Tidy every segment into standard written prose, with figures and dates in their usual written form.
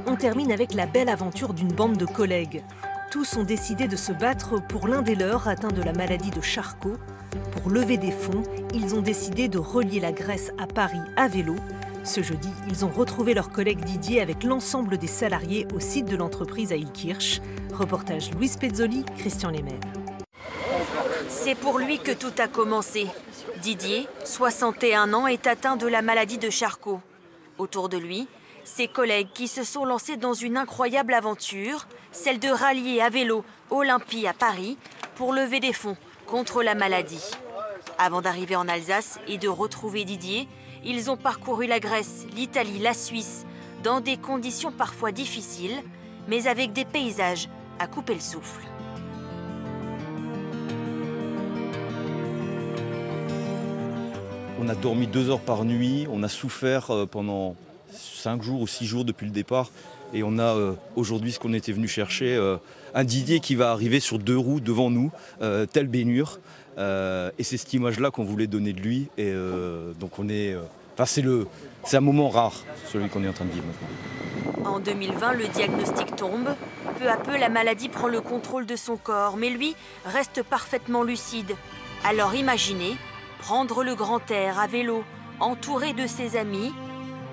On termine avec la belle aventure d'une bande de collègues. Tous ont décidé de se battre pour l'un des leurs atteint de la maladie de Charcot. Pour lever des fonds, ils ont décidé de relier la Grèce à Paris à vélo. Ce jeudi, ils ont retrouvé leur collègue Didier avec l'ensemble des salariés au site de l'entreprise à Illkirch. Reportage Louise Pezzoli, Christian Lemel. C'est pour lui que tout a commencé. Didier, 61 ans, est atteint de la maladie de Charcot. Autour de lui, ses collègues qui se sont lancés dans une incroyable aventure, celle de rallier à vélo Olympie à Paris pour lever des fonds contre la maladie. Avant d'arriver en Alsace et de retrouver Didier, ils ont parcouru la Grèce, l'Italie, la Suisse, dans des conditions parfois difficiles, mais avec des paysages à couper le souffle. On a dormi 2 heures par nuit, on a souffert pendant 5 jours ou 6 jours depuis le départ. Et on a aujourd'hui ce qu'on était venu chercher, un Didier qui va arriver sur 2 roues devant nous, tel Bénur. Et c'est cette image-là qu'on voulait donner de lui. Et donc on est, c'est un moment rare, celui qu'on est en train de vivre maintenant. En 2020, le diagnostic tombe. Peu à peu, la maladie prend le contrôle de son corps. Mais lui reste parfaitement lucide. Alors imaginez prendre le grand air à vélo, entouré de ses amis,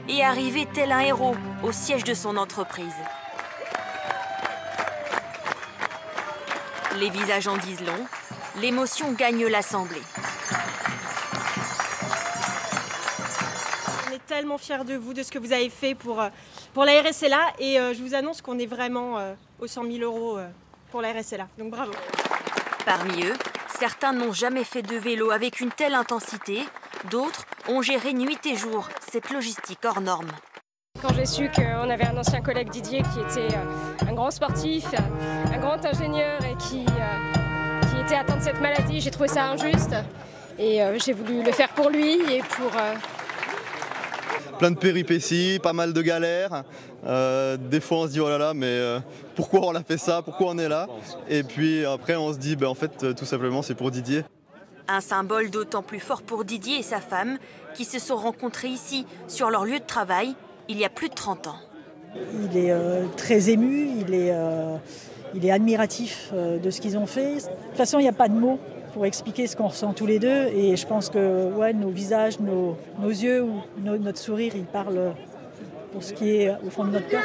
et arriver tel un héros au siège de son entreprise. Les visages en disent long, l'émotion gagne l'assemblée. On est tellement fiers de vous, de ce que vous avez fait pour la RSLA et je vous annonce qu'on est vraiment aux 100 000 € pour la RSLA, donc bravo. Parmi eux, certains n'ont jamais fait de vélo avec une telle intensité, d'autres ont géré nuit et jour cette logistique hors norme. Quand j'ai su qu'on avait un ancien collègue Didier qui était un grand sportif, un grand ingénieur et qui était atteint de cette maladie, j'ai trouvé ça injuste et j'ai voulu le faire pour lui et pour... Plein de péripéties, pas mal de galères. Des fois on se dit oh là là mais pourquoi on a fait ça, pourquoi on est là? Et puis après on se dit en fait tout simplement c'est pour Didier. Un symbole d'autant plus fort pour Didier et sa femme qui se sont rencontrés ici sur leur lieu de travail il y a plus de 30 ans. Il est très ému, il est admiratif de ce qu'ils ont fait. De toute façon il n'y a pas de mots pour expliquer ce qu'on ressent tous les deux et je pense que ouais, nos visages, nos yeux ou notre sourire, ils parlent pour ce qui est au fond de notre cœur.